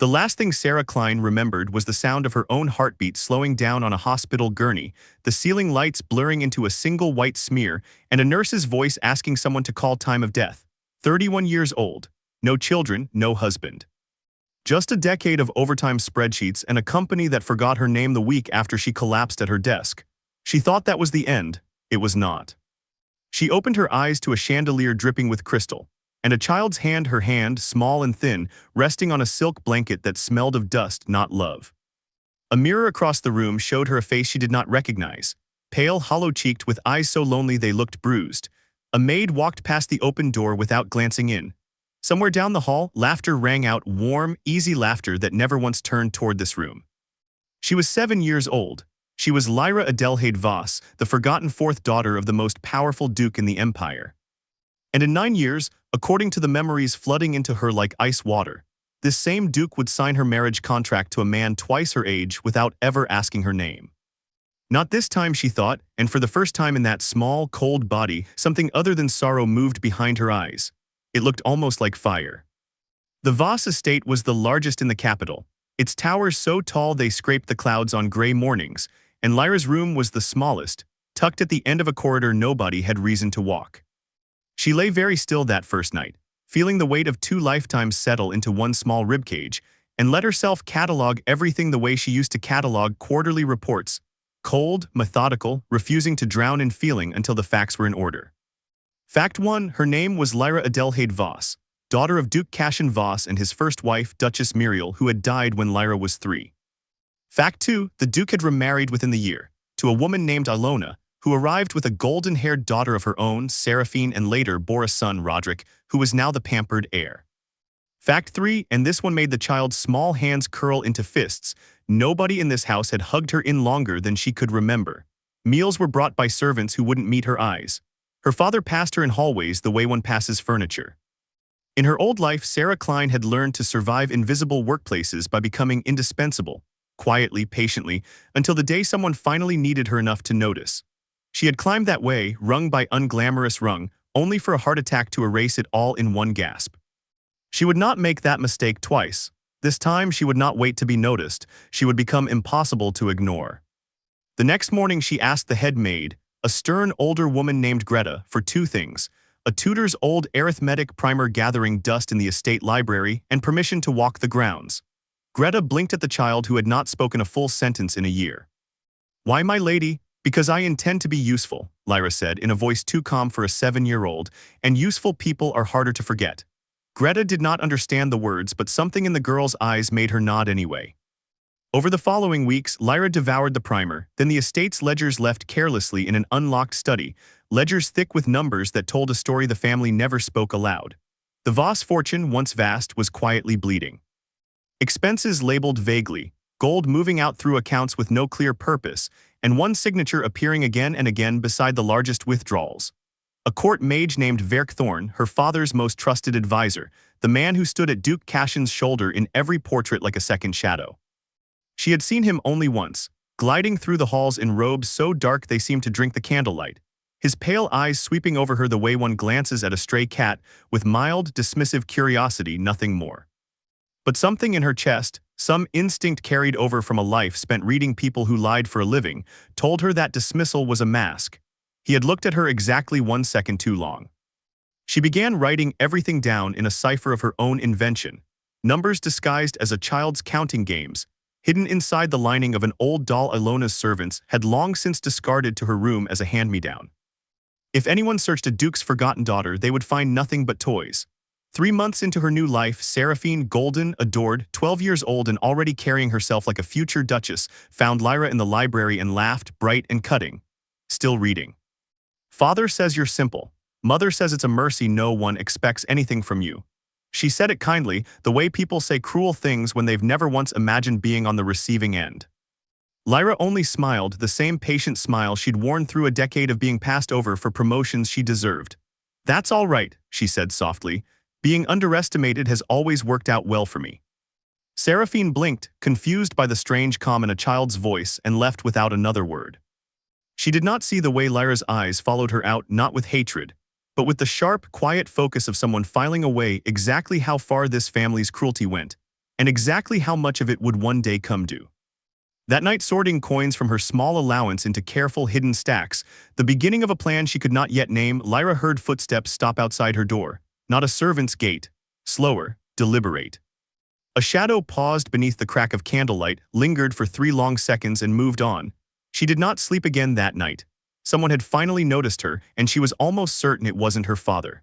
The last thing Sarah Klein remembered was the sound of her own heartbeat slowing down on a hospital gurney, the ceiling lights blurring into a single white smear, and a nurse's voice asking someone to call time of death. 31 years old. No children, no husband. Just a decade of overtime spreadsheets and a company that forgot her name the week after she collapsed at her desk. She thought that was the end. It was not. She opened her eyes to a chandelier dripping with crystal, and a child's hand, her hand, small and thin, resting on a silk blanket that smelled of dust, not love. A mirror across the room showed her a face she did not recognize, pale, hollow-cheeked, with eyes so lonely they looked bruised. A maid walked past the open door without glancing in. Somewhere down the hall, laughter rang out, warm, easy laughter that never once turned toward this room. She was 7 years old. She was Lyra Adelheid Voss, the forgotten fourth daughter of the most powerful duke in the empire. And in 9 years, according to the memories flooding into her like ice water, this same duke would sign her marriage contract to a man twice her age without ever asking her name. Not this time, she thought, and for the first time in that small, cold body, something other than sorrow moved behind her eyes. It looked almost like fire. The Voss estate was the largest in the capital, its towers so tall they scraped the clouds on gray mornings, and Lyra's room was the smallest, tucked at the end of a corridor nobody had reason to walk. She lay very still that first night, feeling the weight of 2 lifetimes settle into one small ribcage, and let herself catalog everything the way she used to catalog quarterly reports, cold, methodical, refusing to drown in feeling until the facts were in order. Fact 1. Her name was Lyra Adelheid Voss, daughter of Duke Cassian Voss and his first wife, Duchess Muriel, who had died when Lyra was 3. Fact 2. The Duke had remarried within the year, to a woman named Ilona, who arrived with a golden-haired daughter of her own, Seraphine, and later bore a son, Roderick, who was now the pampered heir. Fact 3. And this one made the child's small hands curl into fists. Nobody in this house had hugged her in longer than she could remember. Meals were brought by servants who wouldn't meet her eyes. Her father passed her in hallways the way one passes furniture. In her old life, Sarah Klein had learned to survive invisible workplaces by becoming indispensable, quietly, patiently, until the day someone finally needed her enough to notice. She had climbed that way, rung by unglamorous rung, only for a heart attack to erase it all in one gasp. She would not make that mistake twice. This time she would not wait to be noticed. She would become impossible to ignore. The next morning she asked the head maid, a stern older woman named Greta, for 2 things: a tutor's old arithmetic primer gathering dust in the estate library, and permission to walk the grounds. Greta blinked at the child who had not spoken a full sentence in a year. "Why, my lady?" "Because I intend to be useful," Lyra said in a voice too calm for a 7-year-old, "and useful people are harder to forget." Greta did not understand the words, but something in the girl's eyes made her nod anyway. Over the following weeks, Lyra devoured the primer, then the estate's ledgers left carelessly in an unlocked study, ledgers thick with numbers that told a story the family never spoke aloud. The Voss fortune, once vast, was quietly bleeding. Expenses labeled vaguely, gold moving out through accounts with no clear purpose, and one signature appearing again and again beside the largest withdrawals. A court mage named Verkthorn, her father's most trusted advisor, the man who stood at Duke Cassian's shoulder in every portrait like a second shadow. She had seen him only once, gliding through the halls in robes so dark they seemed to drink the candlelight, his pale eyes sweeping over her the way one glances at a stray cat, with mild, dismissive curiosity, nothing more. But something in her chest, some instinct carried over from a life spent reading people who lied for a living, told her that dismissal was a mask. He had looked at her exactly 1 second too long. She began writing everything down in a cipher of her own invention, numbers disguised as a child's counting games, hidden inside the lining of an old doll Ilona's servants had long since discarded to her room as a hand-me-down. If anyone searched a duke's forgotten daughter, they would find nothing but toys. 3 months into her new life, Seraphine, golden, adored, 12 years old and already carrying herself like a future duchess, found Lyra in the library and laughed, bright and cutting. Still reading. "Father says you're simple. Mother says it's a mercy no one expects anything from you." She said it kindly, the way people say cruel things when they've never once imagined being on the receiving end. Lyra only smiled, the same patient smile she'd worn through a decade of being passed over for promotions she deserved. "That's all right," she said softly. "Being underestimated has always worked out well for me." Seraphine blinked, confused by the strange calm in a child's voice, and left without another word. She did not see the way Lyra's eyes followed her out, not with hatred, but with the sharp, quiet focus of someone filing away exactly how far this family's cruelty went, and exactly how much of it would one day come due. That night, sorting coins from her small allowance into careful hidden stacks, the beginning of a plan she could not yet name, Lyra heard footsteps stop outside her door. Not a servant's gate. Slower, deliberate. A shadow paused beneath the crack of candlelight, lingered for 3 long seconds and moved on. She did not sleep again that night. Someone had finally noticed her, and she was almost certain it wasn't her father.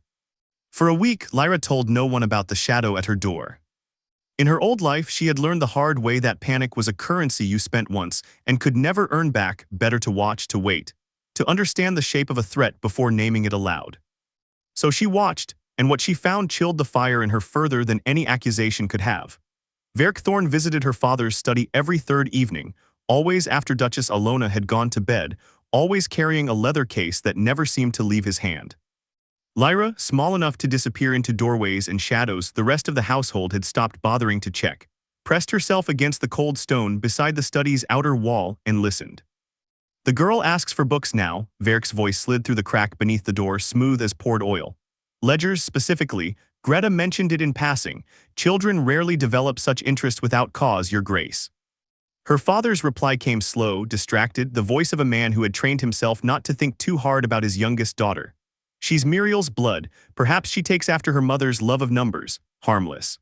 For a week, Lyra told no one about the shadow at her door. In her old life, she had learned the hard way that panic was a currency you spent once and could never earn back. Better to watch, to wait, to understand the shape of a threat before naming it aloud. So she watched, and what she found chilled the fire in her further than any accusation could have. Verkthorn visited her father's study every third evening, always after Duchess Alona had gone to bed, always carrying a leather case that never seemed to leave his hand. Lyra, small enough to disappear into doorways and shadows the rest of the household had stopped bothering to check, pressed herself against the cold stone beside the study's outer wall and listened. "The girl asks for books now," Verk's voice slid through the crack beneath the door, smooth as poured oil. "Ledgers specifically. Greta mentioned it in passing. Children rarely develop such interest without cause, Your Grace." Her father's reply came slow, distracted, the voice of a man who had trained himself not to think too hard about his youngest daughter. "She's Muriel's blood. Perhaps she takes after her mother's love of numbers. Harmless."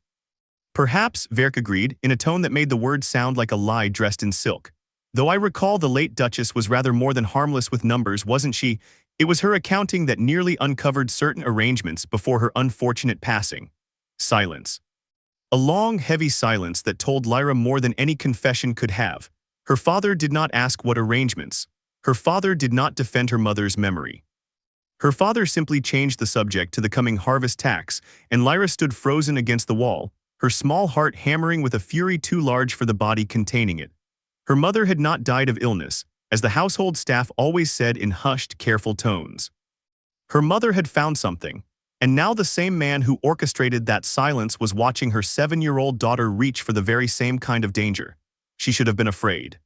"Perhaps," Verk agreed, in a tone that made the words sound like a lie dressed in silk. "Though I recall the late Duchess was rather more than harmless with numbers, wasn't she? It was her accounting that nearly uncovered certain arrangements before her unfortunate passing." Silence. A long, heavy silence that told Lyra more than any confession could have. Her father did not ask what arrangements. Her father did not defend her mother's memory. Her father simply changed the subject to the coming harvest tax, and Lyra stood frozen against the wall, her small heart hammering with a fury too large for the body containing it. Her mother had not died of illness, as the household staff always said in hushed, careful tones. Her mother had found something, and now the same man who orchestrated that silence was watching her 7-year-old daughter reach for the very same kind of danger. She should have been afraid.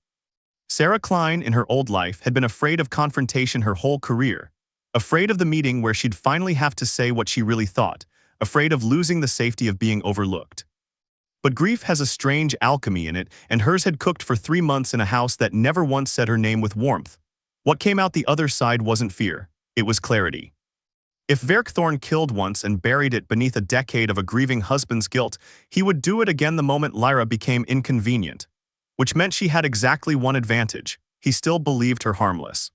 Sarah Klein, in her old life, had been afraid of confrontation her whole career. Afraid of the meeting where she'd finally have to say what she really thought, afraid of losing the safety of being overlooked. But grief has a strange alchemy in it, and hers had cooked for 3 months in a house that never once said her name with warmth. What came out the other side wasn't fear, it was clarity. If Verkthorn killed once and buried it beneath a decade of a grieving husband's guilt, he would do it again the moment Lyra became inconvenient. Which meant she had exactly one advantage: he still believed her harmless.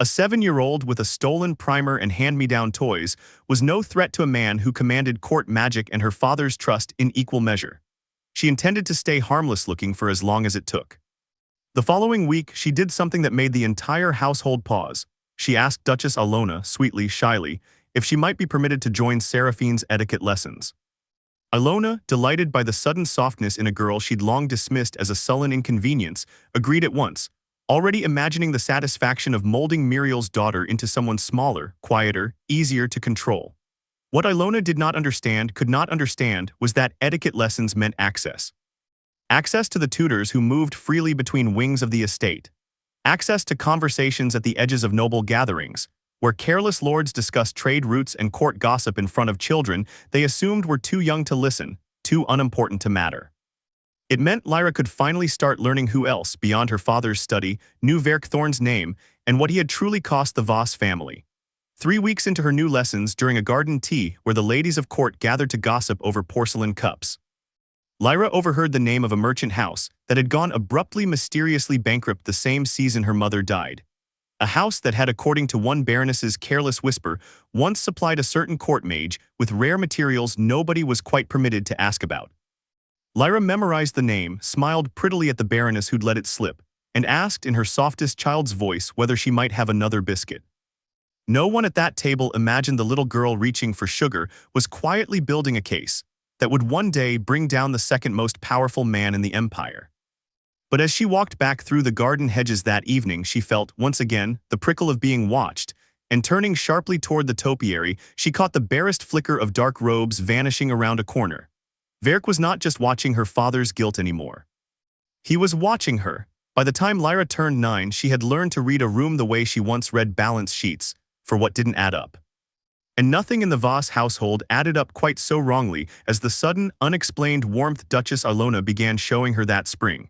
A 7-year-old with a stolen primer and hand-me-down toys was no threat to a man who commanded court magic and her father's trust in equal measure. She intended to stay harmless-looking for as long as it took. The following week, she did something that made the entire household pause. She asked Duchess Alona, sweetly, shyly, if she might be permitted to join Seraphine's etiquette lessons. Alona, delighted by the sudden softness in a girl she'd long dismissed as a sullen inconvenience, agreed at once, already imagining the satisfaction of molding Muriel's daughter into someone smaller, quieter, easier to control. What Ilona could not understand, was that etiquette lessons meant access. Access to the tutors who moved freely between wings of the estate. Access to conversations at the edges of noble gatherings, where careless lords discussed trade routes and court gossip in front of children they assumed were too young to listen, too unimportant to matter. It meant Lyra could finally start learning who else, beyond her father's study, knew Verkthorn's name and what he had truly cost the Voss family. 3 weeks into her new lessons, during a garden tea where the ladies of court gathered to gossip over porcelain cups, Lyra overheard the name of a merchant house that had gone abruptly, mysteriously bankrupt the same season her mother died. A house that had, according to one baroness's careless whisper, once supplied a certain court mage with rare materials nobody was quite permitted to ask about. Lyra memorized the name, smiled prettily at the baroness who'd let it slip, and asked in her softest child's voice whether she might have another biscuit. No one at that table imagined the little girl reaching for sugar was quietly building a case that would one day bring down the second most powerful man in the empire. But as she walked back through the garden hedges that evening, she felt, once again, the prickle of being watched, and turning sharply toward the topiary, she caught the barest flicker of dark robes vanishing around a corner. Verk was not just watching her father's guilt anymore. He was watching her. By the time Lyra turned 9, she had learned to read a room the way she once read balance sheets, for what didn't add up. And nothing in the Voss household added up quite so wrongly as the sudden, unexplained warmth Duchess Ilona began showing her that spring.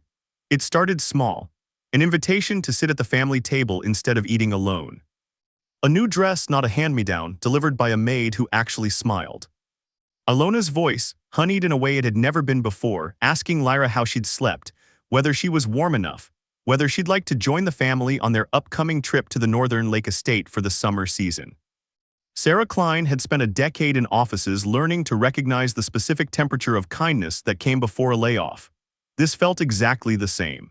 It started small, an invitation to sit at the family table instead of eating alone. A new dress, not a hand-me-down, delivered by a maid who actually smiled. Ilona's voice, honeyed in a way it had never been before, asking Lyra how she'd slept, whether she was warm enough, whether she'd like to join the family on their upcoming trip to the Northern Lake Estate for the summer season. Sarah Klein had spent a decade in offices learning to recognize the specific temperature of kindness that came before a layoff. This felt exactly the same.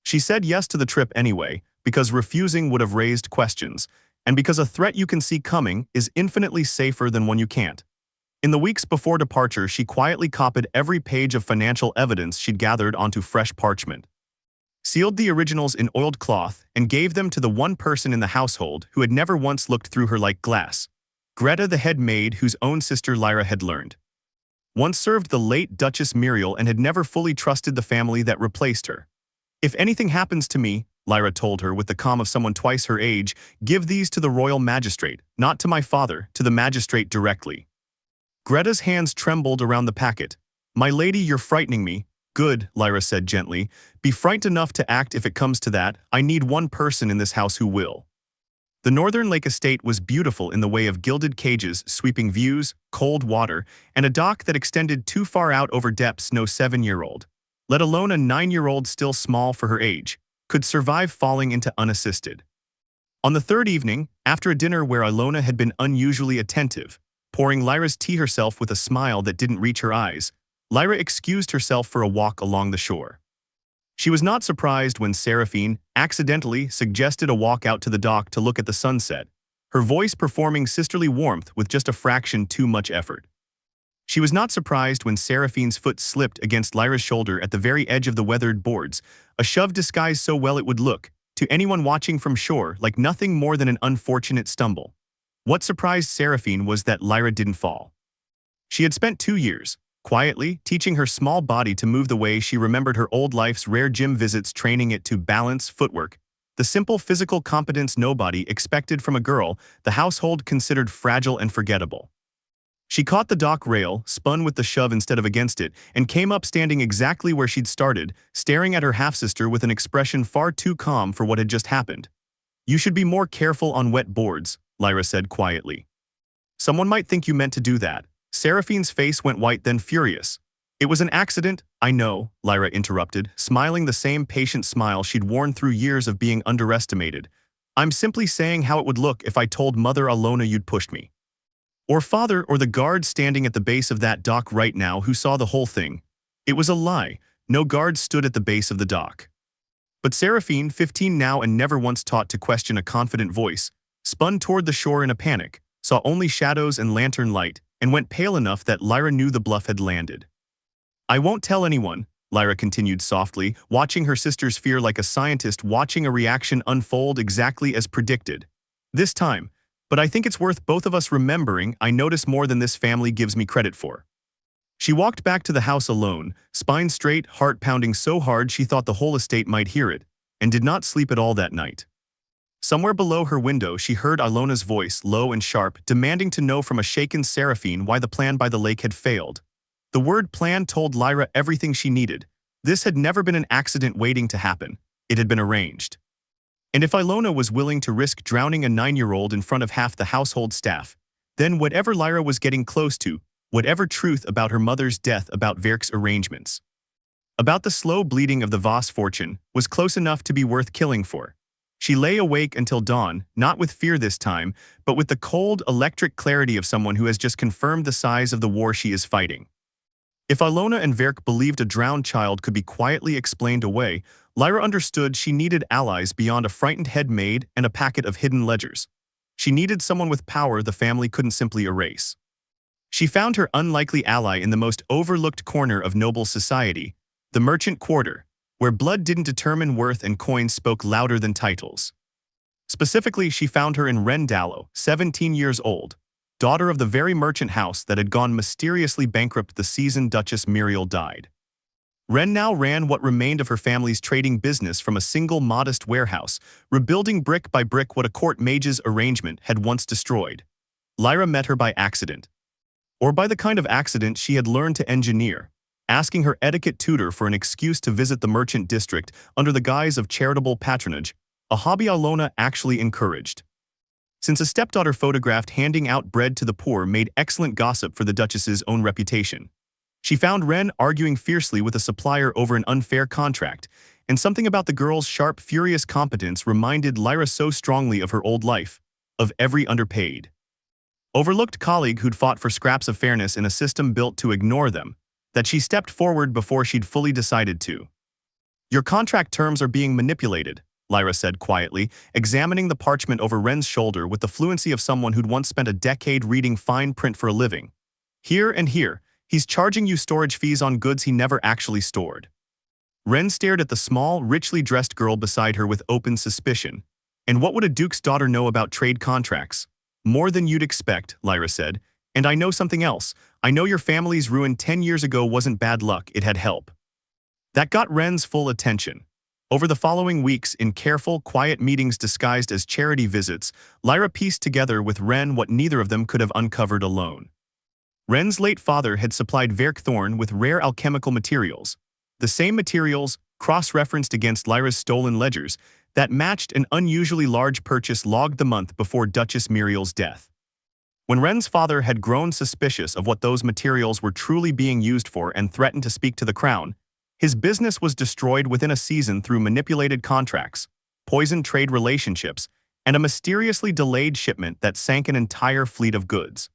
She said yes to the trip anyway, because refusing would have raised questions, and because a threat you can see coming is infinitely safer than one you can't. In the weeks before departure, she quietly copied every page of financial evidence she'd gathered onto fresh parchment, sealed the originals in oiled cloth, and gave them to the one person in the household who had never once looked through her like glass: Greta, the head maid whose own sister Lyra had learned. Once served the late Duchess Muriel and had never fully trusted the family that replaced her. "If anything happens to me," Lyra told her with the calm of someone twice her age, "give these to the royal magistrate, not to my father, to the magistrate directly." Greta's hands trembled around the packet. "My lady, you're frightening me." "Good," Lyra said gently. "Be frightened enough to act if it comes to that. I need one person in this house who will." The Northern Lake Estate was beautiful in the way of gilded cages, sweeping views, cold water, and a dock that extended too far out over depths no 7-year-old, let alone a 9-year-old still small for her age, could survive falling into unassisted. On the third evening, after a dinner where Ilona had been unusually attentive, pouring Lyra's tea herself with a smile that didn't reach her eyes, Lyra excused herself for a walk along the shore. She was not surprised when Seraphine accidentally suggested a walk out to the dock to look at the sunset, her voice performing sisterly warmth with just a fraction too much effort. She was not surprised when Seraphine's foot slipped against Lyra's shoulder at the very edge of the weathered boards, a shove disguised so well it would look, to anyone watching from shore, like nothing more than an unfortunate stumble. What surprised Seraphine was that Lyra didn't fall. She had spent 2 years, quietly, teaching her small body to move the way she remembered her old life's rare gym visits, training it to balance, footwork, the simple physical competence nobody expected from a girl the household considered fragile and forgettable. She caught the dock rail, spun with the shove instead of against it, and came up standing exactly where she'd started, staring at her half-sister with an expression far too calm for what had just happened. "You should be more careful on wet boards," Lyra said quietly. "Someone might think you meant to do that." Seraphine's face went white, then furious. "It was an accident, I know," Lyra interrupted, smiling the same patient smile she'd worn through years of being underestimated. "I'm simply saying how it would look if I told Mother Ilona you'd pushed me. Or Father, or the guard standing at the base of that dock right now who saw the whole thing." It was a lie. No guards stood at the base of the dock. But Seraphine, 15 now and never once taught to question a confident voice, spun toward the shore in a panic, saw only shadows and lantern light, and went pale enough that Lyra knew the bluff had landed. "I won't tell anyone," Lyra continued softly, watching her sister's fear like a scientist watching a reaction unfold exactly as predicted. "This time. But I think it's worth both of us remembering I notice more than this family gives me credit for." She walked back to the house alone, spine straight, heart pounding so hard she thought the whole estate might hear it, and did not sleep at all that night. Somewhere below her window she heard Ilona's voice, low and sharp, demanding to know from a shaken Seraphine why the plan by the lake had failed. The word plan told Lyra everything she needed. This had never been an accident waiting to happen. It had been arranged. And if Ilona was willing to risk drowning a 9-year-old in front of half the household staff, then whatever Lyra was getting close to, whatever truth about her mother's death, about Verk's arrangements, about the slow bleeding of the Voss fortune, was close enough to be worth killing for. She lay awake until dawn, not with fear this time, but with the cold, electric clarity of someone who has just confirmed the size of the war she is fighting. If Ilona and Verk believed a drowned child could be quietly explained away, Lyra understood she needed allies beyond a frightened head maid and a packet of hidden ledgers. She needed someone with power the family couldn't simply erase. She found her unlikely ally in the most overlooked corner of noble society, the merchant quarter, where blood didn't determine worth and coins spoke louder than titles. Specifically, she found her in Wren Dallow, 17 years old, daughter of the very merchant house that had gone mysteriously bankrupt the season Duchess Muriel died. Wren now ran what remained of her family's trading business from a single modest warehouse, rebuilding brick by brick what a court mage's arrangement had once destroyed. Lyra met her by accident. Or by the kind of accident she had learned to engineer, asking her etiquette tutor for an excuse to visit the merchant district under the guise of charitable patronage, a hobby Alona actually encouraged. Since a stepdaughter photographed handing out bread to the poor made excellent gossip for the Duchess's own reputation. She found Ren arguing fiercely with a supplier over an unfair contract, and something about the girl's sharp, furious competence reminded Lyra so strongly of her old life, of every underpaid, overlooked colleague who'd fought for scraps of fairness in a system built to ignore them, that she stepped forward before she'd fully decided to. "Your contract terms are being manipulated," Lyra said quietly, examining the parchment over Ren's shoulder with the fluency of someone who'd once spent a decade reading fine print for a living. "Here and here, he's charging you storage fees on goods he never actually stored." Ren stared at the small, richly dressed girl beside her with open suspicion. "And what would a duke's daughter know about trade contracts?" "More than you'd expect," Lyra said. "And I know something else. I know your family's ruin 10 years ago wasn't bad luck, it had help." That got Ren's full attention. Over the following weeks, in careful, quiet meetings disguised as charity visits, Lyra pieced together with Ren what neither of them could have uncovered alone. Ren's late father had supplied Verkthorn with rare alchemical materials, the same materials, cross-referenced against Lyra's stolen ledgers, that matched an unusually large purchase logged the month before Duchess Muriel's death. When Ren's father had grown suspicious of what those materials were truly being used for and threatened to speak to the crown, his business was destroyed within a season through manipulated contracts, poisoned trade relationships, and a mysteriously delayed shipment that sank an entire fleet of goods.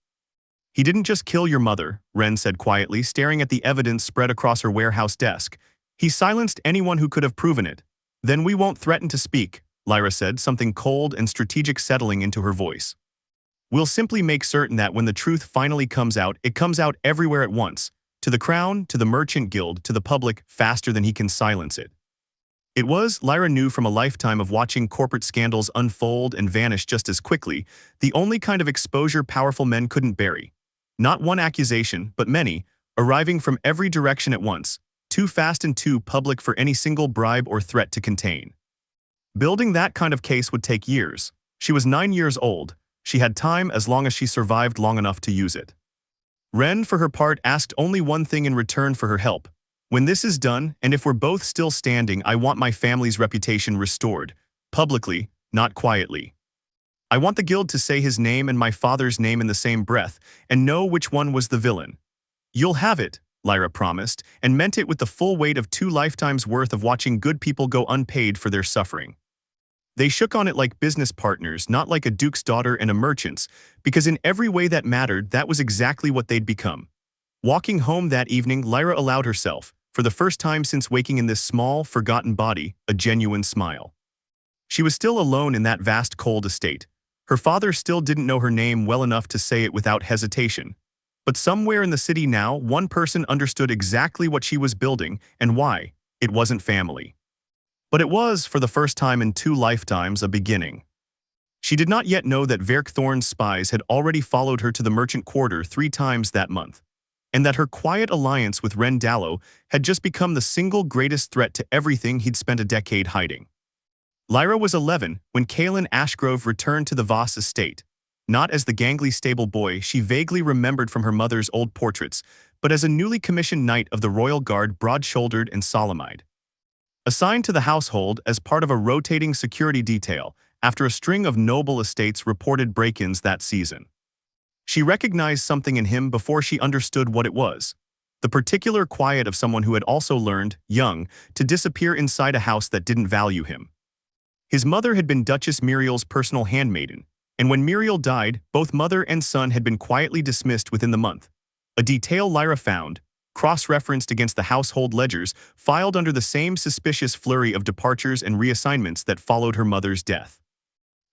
"He didn't just kill your mother," Ren said quietly, staring at the evidence spread across her warehouse desk. "He silenced anyone who could have proven it." "Then we won't threaten to speak," Lyra said, something cold and strategic settling into her voice. "We'll simply make certain that when the truth finally comes out, it comes out everywhere at once, to the crown, to the merchant guild, to the public, faster than he can silence it." It was, Lyra knew from a lifetime of watching corporate scandals unfold and vanish just as quickly, the only kind of exposure powerful men couldn't bury. Not one accusation, but many, arriving from every direction at once, too fast and too public for any single bribe or threat to contain. Building that kind of case would take years. She was 9 years old. She had time as long as she survived long enough to use it. Ren, for her part, asked only one thing in return for her help. "When this is done, and if we're both still standing, I want my family's reputation restored. Publicly, not quietly. I want the guild to say his name and my father's name in the same breath, and know which one was the villain." "You'll have it," Lyra promised, and meant it with the full weight of 2 lifetimes' worth of watching good people go unpaid for their suffering. They shook on it like business partners, not like a duke's daughter and a merchant's, because in every way that mattered, that was exactly what they'd become. Walking home that evening, Lyra allowed herself, for the first time since waking in this small, forgotten body, a genuine smile. She was still alone in that vast cold estate. Her father still didn't know her name well enough to say it without hesitation. But somewhere in the city now, one person understood exactly what she was building and why. It wasn't family. But it was, for the first time in 2 lifetimes, a beginning. She did not yet know that Verkthorn's spies had already followed her to the merchant quarter 3 times that month, and that her quiet alliance with Ren Dallow had just become the single greatest threat to everything he'd spent a decade hiding. Lyra was 11 when Kaelin Ashgrove returned to the Voss estate, not as the gangly stable boy she vaguely remembered from her mother's old portraits, but as a newly commissioned knight of the Royal Guard, broad-shouldered and solemn-eyed. Assigned to the household as part of a rotating security detail after a string of noble estates reported break-ins that season. She recognized something in him before she understood what it was. The particular quiet of someone who had also learned, young, to disappear inside a house that didn't value him. His mother had been Duchess Muriel's personal handmaiden, and when Muriel died, both mother and son had been quietly dismissed within the month. A detail Lyra found, cross-referenced against the household ledgers, filed under the same suspicious flurry of departures and reassignments that followed her mother's death.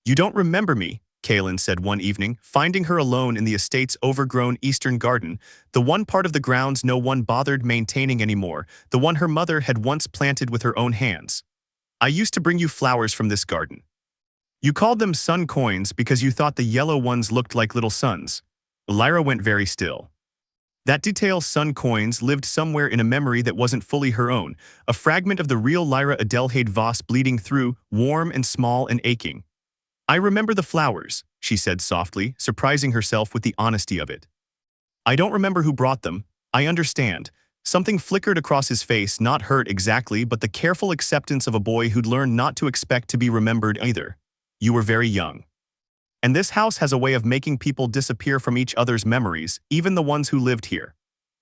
"You don't remember me," Kaelin said one evening, finding her alone in the estate's overgrown eastern garden, the one part of the grounds no one bothered maintaining anymore, the one her mother had once planted with her own hands. "I used to bring you flowers from this garden. You called them sun coins because you thought the yellow ones looked like little suns." Lyra went very still. That detail, sun coins, lived somewhere in a memory that wasn't fully her own, a fragment of the real Lyra Adelheid Voss bleeding through, warm and small and aching. "I remember the flowers," she said softly, surprising herself with the honesty of it. I don't remember who brought them. I understand. Something flickered across his face, not hurt exactly, but the careful acceptance of a boy who'd learned not to expect to be remembered either. You were very young. And this house has a way of making people disappear from each other's memories, even the ones who lived here.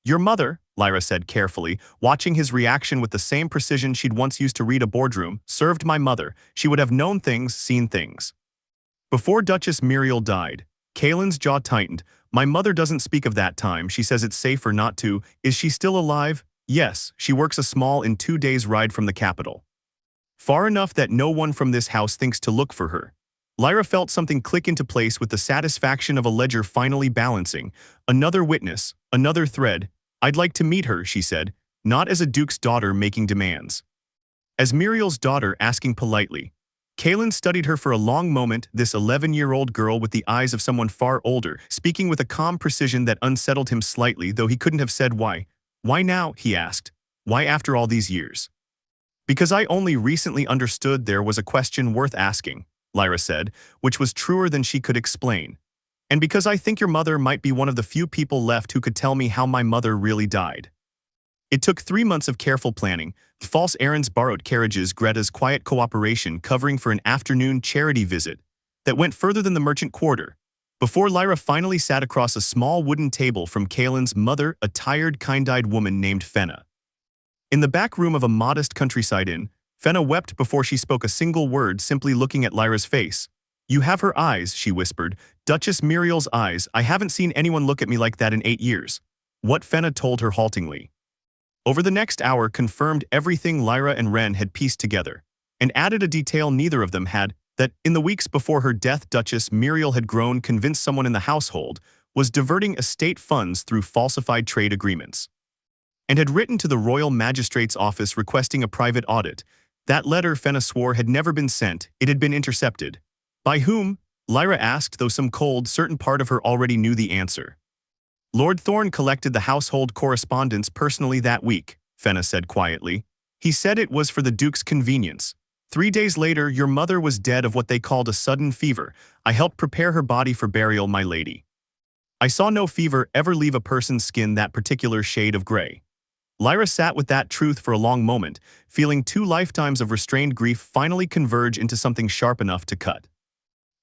Your mother, Lyra said carefully, watching his reaction with the same precision she'd once used to read a boardroom, served my mother. She would have known things, seen things. Before Duchess Muriel died, Kaelin's jaw tightened. My mother doesn't speak of that time. She says it's safer not to. Is she still alive? Yes, she works a small in 2 days' ride from the capital. Far enough that no one from this house thinks to look for her. Lyra felt something click into place with the satisfaction of a ledger finally balancing. Another witness, another thread. I'd like to meet her, she said, not as a duke's daughter making demands. As Muriel's daughter asking politely. Kaelin studied her for a long moment, this 11-year-old girl with the eyes of someone far older, speaking with a calm precision that unsettled him slightly, though he couldn't have said why. Why now, he asked. Why after all these years? Because I only recently understood there was a question worth asking, Lyra said, which was truer than she could explain. And because I think your mother might be one of the few people left who could tell me how my mother really died. It took 3 months of careful planning, false errands, borrowed carriages, Greta's quiet cooperation covering for an afternoon charity visit that went further than the merchant quarter, before Lyra finally sat across a small wooden table from Kaelin's mother, a tired, kind-eyed woman named Fenna. In the back room of a modest countryside inn, Fenna wept before she spoke a single word, simply looking at Lyra's face. You have her eyes, she whispered. Duchess Muriel's eyes. I haven't seen anyone look at me like that in 8 years. What Fenna told her haltingly. Over the next hour confirmed everything Lyra and Ren had pieced together, and added a detail neither of them had, that in the weeks before her death Duchess Muriel had grown convinced someone in the household was diverting estate funds through falsified trade agreements, and had written to the royal magistrate's office requesting a private audit. That letter, Fenna swore, had never been sent. It had been intercepted. By whom? Lyra asked, though some cold, certain part of her already knew the answer. Lord Thorne collected the household correspondence personally that week, Fenna said quietly. He said it was for the Duke's convenience. 3 days later, your mother was dead of what they called a sudden fever. I helped prepare her body for burial, my lady. I saw no fever ever leave a person's skin that particular shade of gray. Lyra sat with that truth for a long moment, feeling 2 lifetimes of restrained grief finally converge into something sharp enough to cut.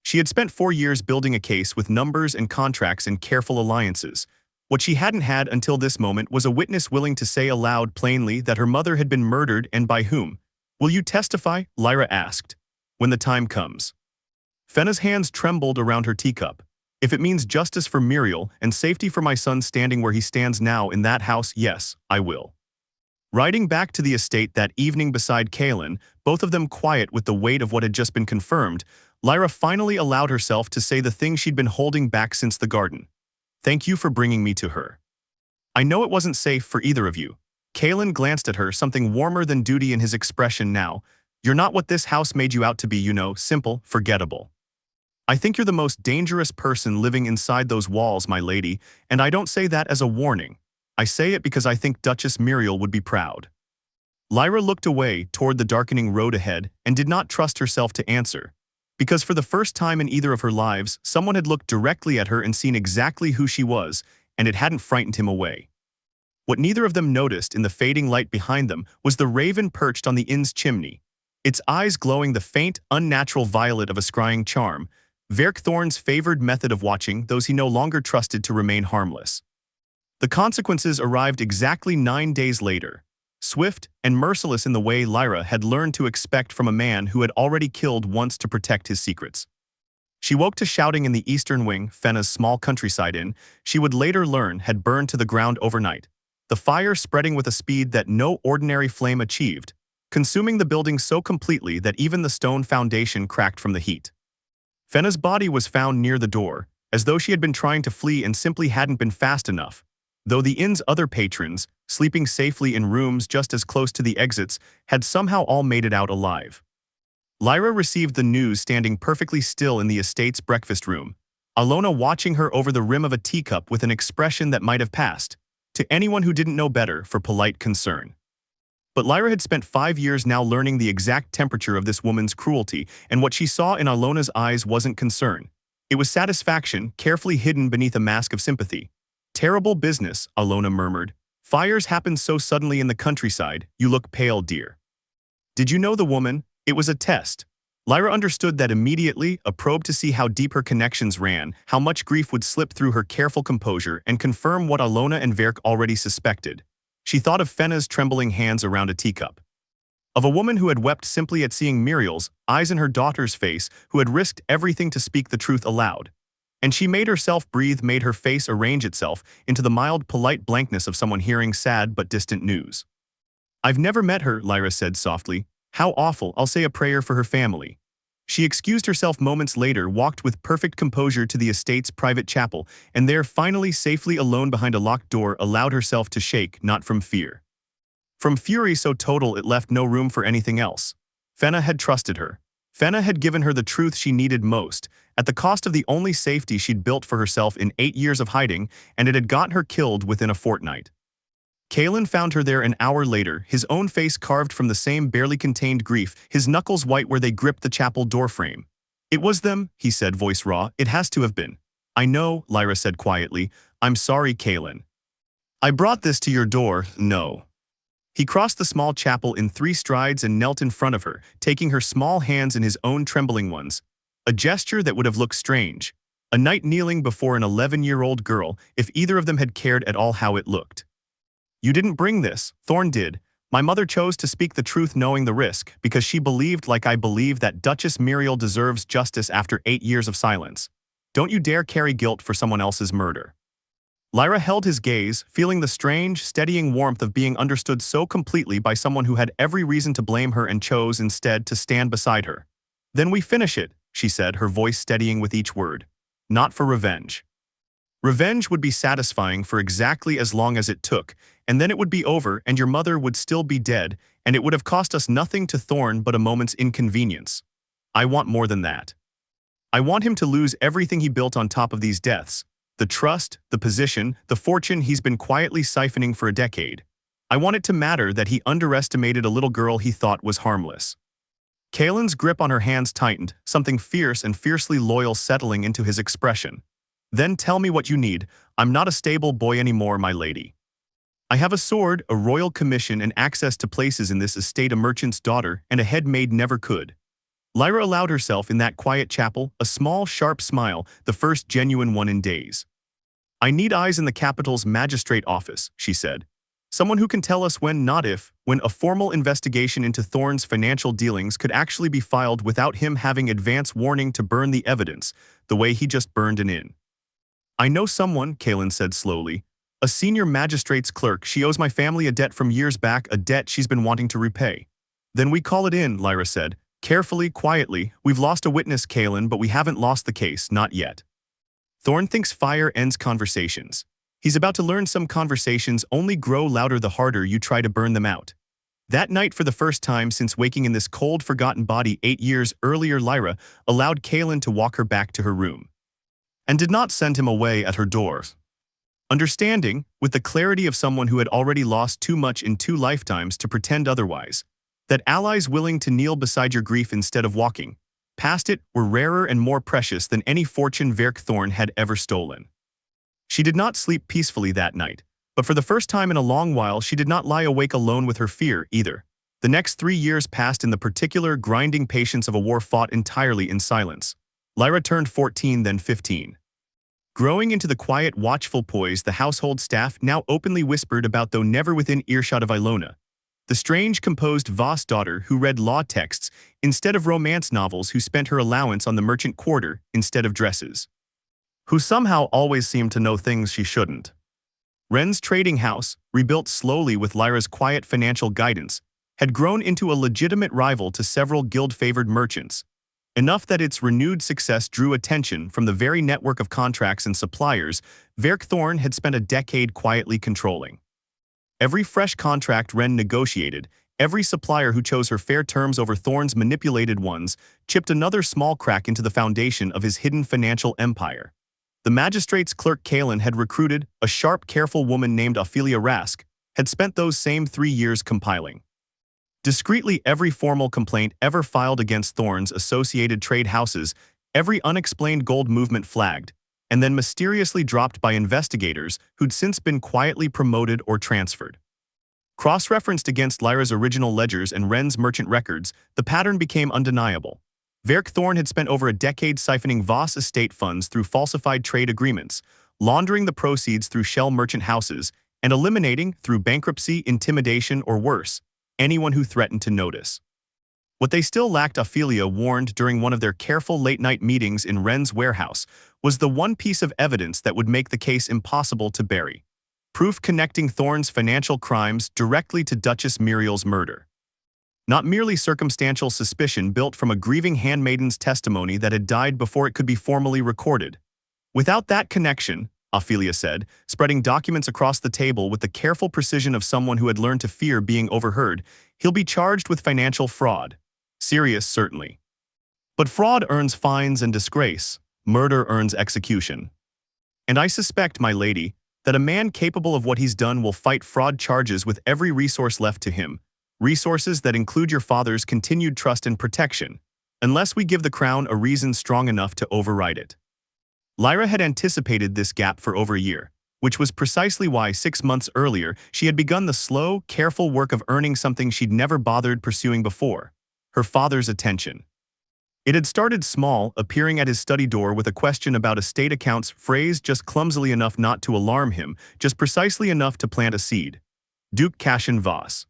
She had spent 4 years building a case with numbers and contracts and careful alliances. What she hadn't had until this moment was a witness willing to say aloud plainly that her mother had been murdered, and by whom. Will you testify? Lyra asked. When the time comes. Fenna's hands trembled around her teacup. If it means justice for Muriel and safety for my son standing where he stands now in that house, yes, I will. Riding back to the estate that evening beside Kaelin, both of them quiet with the weight of what had just been confirmed, Lyra finally allowed herself to say the thing she'd been holding back since the garden. Thank you for bringing me to her. I know it wasn't safe for either of you. Kaelin glanced at her, something warmer than duty in his expression now. You're not what this house made you out to be, you know, simple, forgettable. I think you're the most dangerous person living inside those walls, my lady, and I don't say that as a warning. I say it because I think Duchess Muriel would be proud. Lyra looked away toward the darkening road ahead and did not trust herself to answer, because for the first time in either of her lives, someone had looked directly at her and seen exactly who she was, and it hadn't frightened him away. What neither of them noticed in the fading light behind them was the raven perched on the inn's chimney, its eyes glowing the faint, unnatural violet of a scrying charm, Verk Thorne's favored method of watching those he no longer trusted to remain harmless. The consequences arrived exactly 9 days later, swift and merciless in the way Lyra had learned to expect from a man who had already killed once to protect his secrets. She woke to shouting in the eastern wing, Fenna's small countryside inn, she would later learn had burned to the ground overnight, the fire spreading with a speed that no ordinary flame achieved, consuming the building so completely that even the stone foundation cracked from the heat. Fenna's body was found near the door, as though she had been trying to flee and simply hadn't been fast enough, though the inn's other patrons, sleeping safely in rooms just as close to the exits, had somehow all made it out alive. Lyra received the news standing perfectly still in the estate's breakfast room, Alona watching her over the rim of a teacup with an expression that might have passed, to anyone who didn't know better, for polite concern. But Lyra had spent 5 years now learning the exact temperature of this woman's cruelty, and what she saw in Alona's eyes wasn't concern. It was satisfaction, carefully hidden beneath a mask of sympathy. Terrible business, Alona murmured. Fires happen so suddenly in the countryside, you look pale, dear. Did you know the woman? It was a test. Lyra understood that immediately, a probe to see how deep her connections ran, how much grief would slip through her careful composure and confirm what Alona and Verk already suspected. She thought of Fenna's trembling hands around a teacup. Of a woman who had wept simply at seeing Muriel's eyes in her daughter's face, who had risked everything to speak the truth aloud. And she made herself breathe, made her face arrange itself into the mild, polite blankness of someone hearing sad but distant news. I've never met her, Lyra said softly. How awful, I'll say a prayer for her family. She excused herself moments later, walked with perfect composure to the estate's private chapel, and there, finally safely alone behind a locked door, allowed herself to shake, not from fear. From fury so total it left no room for anything else. Fenna had trusted her. Fenna had given her the truth she needed most, at the cost of the only safety she'd built for herself in 8 years of hiding, and it had gotten her killed within a fortnight. Kalen found her there an hour later, his own face carved from the same barely contained grief, his knuckles white where they gripped the chapel doorframe. It was them, he said, voice raw. It has to have been. I know, Lyra said quietly. I'm sorry, Kalen. I brought this to your door, no. He crossed the small chapel in 3 strides and knelt in front of her, taking her small hands in his own trembling ones. A gesture that would have looked strange. A knight kneeling before an 11-year-old girl, if either of them had cared at all how it looked. You didn't bring this, Thorn did. My mother chose to speak the truth knowing the risk, because she believed, like I believe, that Duchess Muriel deserves justice after 8 years of silence. Don't you dare carry guilt for someone else's murder. Lyra held his gaze, feeling the strange, steadying warmth of being understood so completely by someone who had every reason to blame her and chose instead to stand beside her. Then we finish it, she said, her voice steadying with each word. Not for revenge. Revenge would be satisfying for exactly as long as it took, and then it would be over and your mother would still be dead, and it would have cost us nothing to Thorn but a moment's inconvenience. I want more than that. I want him to lose everything he built on top of these deaths. The trust, the position, the fortune he's been quietly siphoning for a decade. I want it to matter that he underestimated a little girl he thought was harmless. Kalen's grip on her hands tightened, something fierce and fiercely loyal settling into his expression. Then tell me what you need. I'm not a stable boy anymore, my lady. I have a sword, a royal commission, and access to places in this estate a merchant's daughter and a head maid never could. Lyra allowed herself in that quiet chapel a small, sharp smile, the first genuine one in days. I need eyes in the capital's magistrate office, she said. Someone who can tell us when, not if, when a formal investigation into Thorn's financial dealings could actually be filed without him having advance warning to burn the evidence, the way he just burned an inn. I know someone, Kalen said slowly. A senior magistrate's clerk. She owes my family a debt from years back, a debt she's been wanting to repay. Then we call it in, Lyra said. Carefully, quietly. We've lost a witness, Kalen, but we haven't lost the case, not yet. Thorn thinks fire ends conversations. He's about to learn some conversations only grow louder the harder you try to burn them out. That night, for the first time since waking in this cold, forgotten body 8 years earlier, Lyra allowed Kalen to walk her back to her room. And did not send him away at her door. Understanding, with the clarity of someone who had already lost too much in 2 lifetimes to pretend otherwise, that allies willing to kneel beside your grief instead of walking past it were rarer and more precious than any fortune Verk Thorn had ever stolen. She did not sleep peacefully that night, but for the first time in a long while she did not lie awake alone with her fear either. The next 3 years passed in the particular grinding patience of a war fought entirely in silence. Lyra turned 14, then 15. Growing into the quiet, watchful poise the household staff now openly whispered about, though never within earshot of Ilona. The strange, composed Voss daughter who read law texts instead of romance novels, who spent her allowance on the merchant quarter instead of dresses. Who somehow always seemed to know things she shouldn't. Wren's trading house, rebuilt slowly with Lyra's quiet financial guidance, had grown into a legitimate rival to several guild-favored merchants. Enough that its renewed success drew attention from the very network of contracts and suppliers Verk Thorn had spent a decade quietly controlling. Every fresh contract Wren negotiated, every supplier who chose her fair terms over Thorn's manipulated ones, chipped another small crack into the foundation of his hidden financial empire. The magistrate's clerk Kalen had recruited, a sharp, careful woman named Ophelia Rask, had spent those same 3 years compiling discreetly every formal complaint ever filed against Thorn's associated trade houses, Every unexplained gold movement flagged, and then mysteriously dropped by investigators who'd since been quietly promoted or transferred. Cross-referenced against Lyra's original ledgers and Wren's merchant records, the pattern became undeniable. Verk Thorn had spent over a decade siphoning Voss estate funds through falsified trade agreements, laundering the proceeds through shell merchant houses, and eliminating, through bankruptcy, intimidation, or worse, anyone who threatened to notice. What they still lacked, Ophelia warned during one of their careful late-night meetings in Wren's warehouse, was the one piece of evidence that would make the case impossible to bury. Proof connecting Thorn's financial crimes directly to Duchess Muriel's murder. Not merely circumstantial suspicion built from a grieving handmaiden's testimony that had died before it could be formally recorded. Without that connection, Ophelia said, spreading documents across the table with the careful precision of someone who had learned to fear being overheard, he'll be charged with financial fraud. Serious, certainly. But fraud earns fines and disgrace. Murder earns execution. And I suspect, my lady, that a man capable of what he's done will fight fraud charges with every resource left to him, resources that include your father's continued trust and protection, unless we give the crown a reason strong enough to override it. Lyra had anticipated this gap for over a year, which was precisely why 6 months earlier she had begun the slow, careful work of earning something she'd never bothered pursuing before: her father's attention. It had started small, appearing at his study door with a question about estate accounts phrased just clumsily enough not to alarm him, just precisely enough to plant a seed. Duke Cassian Voss.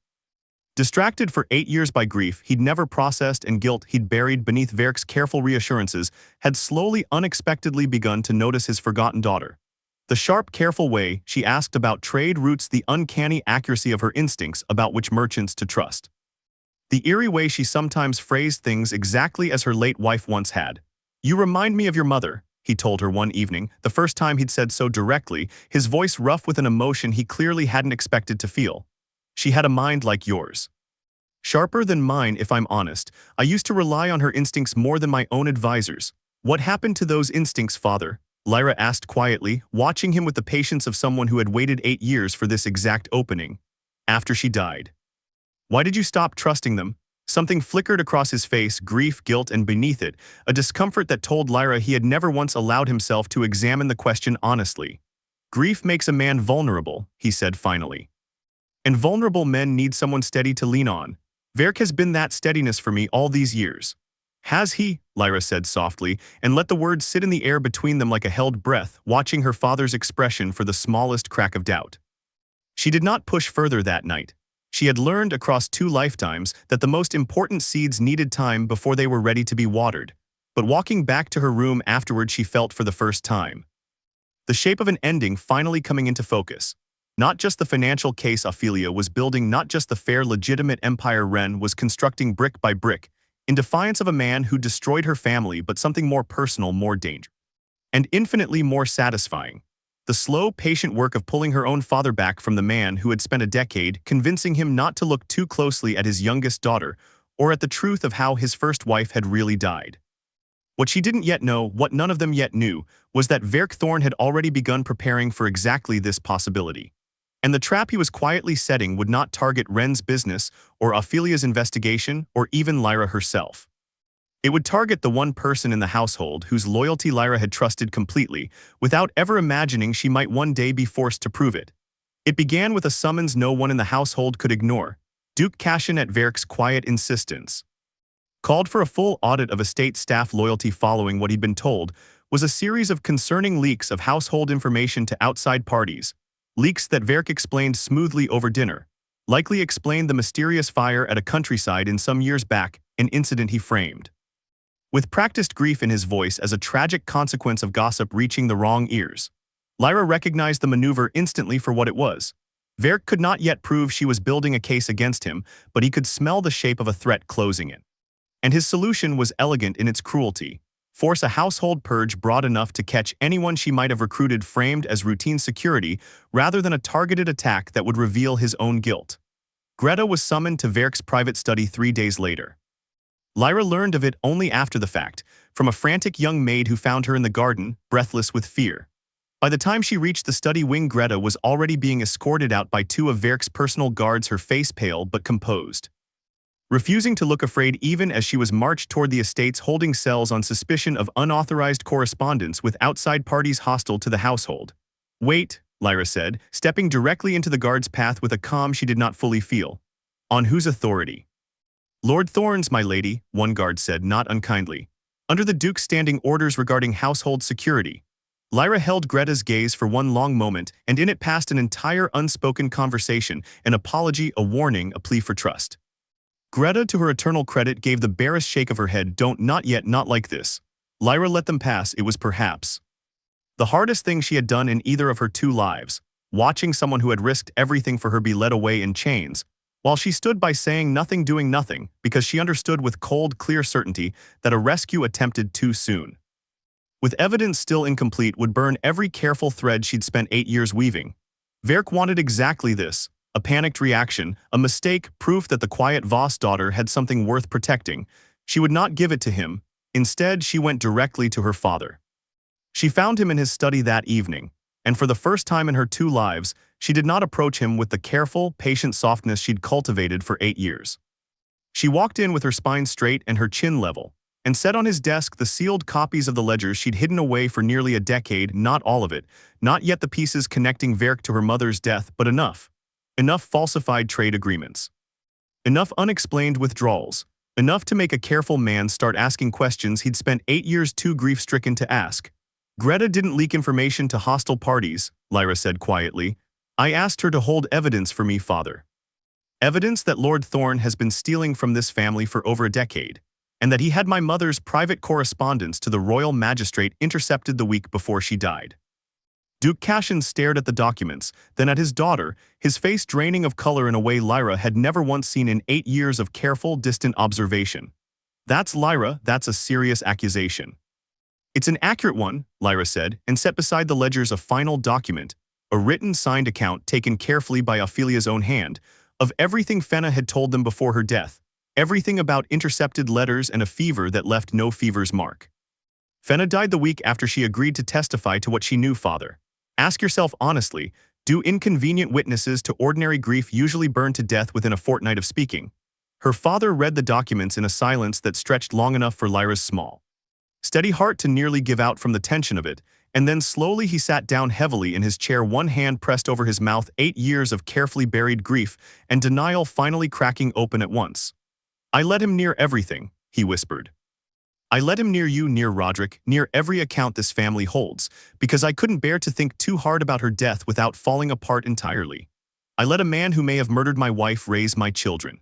Distracted for 8 years by grief he'd never processed and guilt he'd buried beneath Verk's careful reassurances, had slowly, unexpectedly begun to notice his forgotten daughter. The sharp, careful way she asked about trade routes, the uncanny accuracy of her instincts about which merchants to trust. The eerie way she sometimes phrased things exactly as her late wife once had. "You remind me of your mother," he told her one evening, the first time he'd said so directly, his voice rough with an emotion he clearly hadn't expected to feel. "She had a mind like yours. Sharper than mine, if I'm honest. I used to rely on her instincts more than my own advisors." "What happened to those instincts, father?" Lyra asked quietly, watching him with the patience of someone who had waited 8 years for this exact opening. "After she died. Why did you stop trusting them?" Something flickered across his face, grief, guilt, and beneath it, a discomfort that told Lyra he had never once allowed himself to examine the question honestly. "Grief makes a man vulnerable," he said finally. "And vulnerable men need someone steady to lean on. Verk has been that steadiness for me all these years." "Has he?" Lyra said softly, and let the words sit in the air between them like a held breath, watching her father's expression for the smallest crack of doubt. She did not push further that night. She had learned across 2 lifetimes that the most important seeds needed time before they were ready to be watered. But walking back to her room afterward, she felt for the first time the shape of an ending finally coming into focus. Not just the financial case Ophelia was building, not just the fair, legitimate empire Wren was constructing brick by brick, in defiance of a man who destroyed her family, but something more personal, more dangerous, and infinitely more satisfying. The slow, patient work of pulling her own father back from the man who had spent a decade convincing him not to look too closely at his youngest daughter, or at the truth of how his first wife had really died. What she didn't yet know, what none of them yet knew, was that Verk Thorn had already begun preparing for exactly this possibility. And the trap he was quietly setting would not target Wren's business, or Ophelia's investigation, or even Lyra herself. It would target the one person in the household whose loyalty Lyra had trusted completely, without ever imagining she might one day be forced to prove it. It began with a summons no one in the household could ignore. Duke Cassian, at Verk's quiet insistence, called for a full audit of estate staff loyalty following what he'd been told was a series of concerning leaks of household information to outside parties. Leaks that Verk explained smoothly over dinner. Likely explained the mysterious fire at a countryside in some years back, an incident he framed with practiced grief in his voice as a tragic consequence of gossip reaching the wrong ears. Lyra recognized the maneuver instantly for what it was. Verk could not yet prove she was building a case against him, but he could smell the shape of a threat closing in. And his solution was elegant in its cruelty. Force a household purge broad enough to catch anyone she might have recruited framed as routine security, rather than a targeted attack that would reveal his own guilt. Greta was summoned to Verk's private study 3 days later. Lyra learned of it only after the fact, from a frantic young maid who found her in the garden, breathless with fear. By the time she reached the study wing, Greta was already being escorted out by 2 of Verk's personal guards, her face pale but composed. refusing to look afraid even as she was marched toward the estate's holding cells on suspicion of unauthorized correspondence with outside parties hostile to the household. "Wait," Lyra said, stepping directly into the guard's path with a calm she did not fully feel. "On whose authority?" "Lord Thorne's, my lady," one guard said, not unkindly. "Under the Duke's standing orders regarding household security." Lyra held Greta's gaze for one long moment, and in it passed an entire unspoken conversation, an apology, a warning, a plea for trust. Greta, to her eternal credit, gave the barest shake of her head. "Don't, not yet, not like this." Lyra let them pass. It was perhaps the hardest thing she had done in either of her two lives, watching someone who had risked everything for her be led away in chains, while she stood by saying nothing, doing nothing, because she understood with cold, clear certainty that a rescue attempted too soon, with evidence still incomplete, would burn every careful thread she'd spent 8 years weaving. Verk wanted exactly this, a panicked reaction, a mistake, proof that the quiet Voss daughter had something worth protecting. She would not give it to him. Instead, she went directly to her father. She found him in his study that evening, and for the first time in her 2 lives, she did not approach him with the careful, patient softness she'd cultivated for 8 years. She walked in with her spine straight and her chin level, and set on his desk the sealed copies of the ledgers she'd hidden away for nearly a decade. Not all of it, not yet the pieces connecting Verk to her mother's death, but enough. Enough falsified trade agreements. Enough unexplained withdrawals. Enough to make a careful man start asking questions he'd spent 8 years too grief-stricken to ask. "Greta didn't leak information to hostile parties," Lyra said quietly. "I asked her to hold evidence for me, father. Evidence that Lord Thorne has been stealing from this family for over a decade, and that he had my mother's private correspondence to the royal magistrate intercepted the week before she died." Duke Cassian stared at the documents, then at his daughter, his face draining of color in a way Lyra had never once seen in 8 years of careful, distant observation. "That's Lyra, that's a serious accusation." "It's an accurate one," Lyra said, and set beside the ledgers a final document, a written, signed account taken carefully by Ophelia's own hand, of everything Fenna had told them before her death, everything about intercepted letters and a fever that left no fever's mark. "Fenna died the week after she agreed to testify to what she knew, father. Ask yourself honestly, do inconvenient witnesses to ordinary grief usually burn to death within a fortnight of speaking?" Her father read the documents in a silence that stretched long enough for Lyra's small, steady heart to nearly give out from the tension of it, and then slowly he sat down heavily in his chair, one hand pressed over his mouth, 8 years of carefully buried grief and denial finally cracking open at once. "I let him near everything," he whispered. "I let him near you, near Roderick, near every account this family holds, because I couldn't bear to think too hard about her death without falling apart entirely. I let a man who may have murdered my wife raise my children.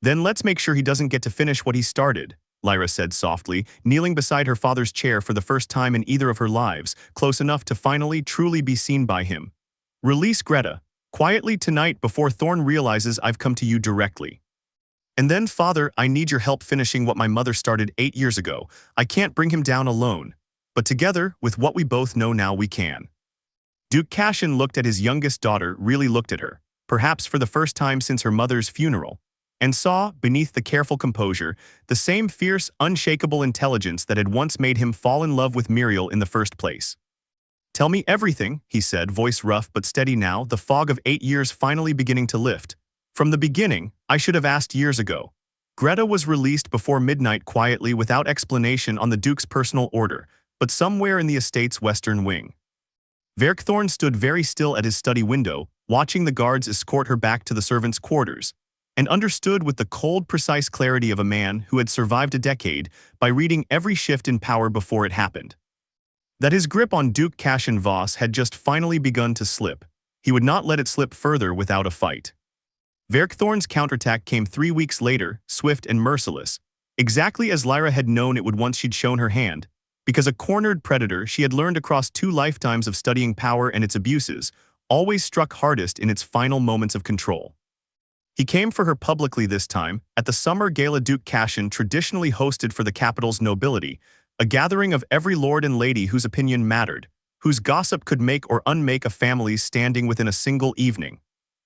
Then let's make sure he doesn't get to finish what he started," Lyra said softly, kneeling beside her father's chair for the first time in either of her lives, close enough to finally truly be seen by him. "Release Greta, quietly tonight before Thorne realizes I've come to you directly. And then, father, I need your help finishing what my mother started 8 years ago. I can't bring him down alone, but together, with what we both know now, we can." Duke Cassian looked at his youngest daughter, really looked at her, perhaps for the first time since her mother's funeral, and saw, beneath the careful composure, the same fierce, unshakable intelligence that had once made him fall in love with Muriel in the first place. "Tell me everything," he said, voice rough but steady now, the fog of 8 years finally beginning to lift. "From the beginning, I should have asked years ago." Greta was released before midnight quietly without explanation on the Duke's personal order, but somewhere in the estate's western wing. Verk Thorne stood very still at his study window, watching the guards escort her back to the servants' quarters, and understood with the cold, precise clarity of a man who had survived a decade by reading every shift in power before it happened, that his grip on Duke Cassian Voss had just finally begun to slip. He would not let it slip further without a fight. Verk Thorne's counterattack came 3 weeks later, swift and merciless, exactly as Lyra had known it would once she'd shown her hand, because a cornered predator she had learned across 2 lifetimes of studying power and its abuses always struck hardest in its final moments of control. He came for her publicly this time, at the summer gala Duke Cassian traditionally hosted for the capital's nobility, a gathering of every lord and lady whose opinion mattered, whose gossip could make or unmake a family's standing within a single evening.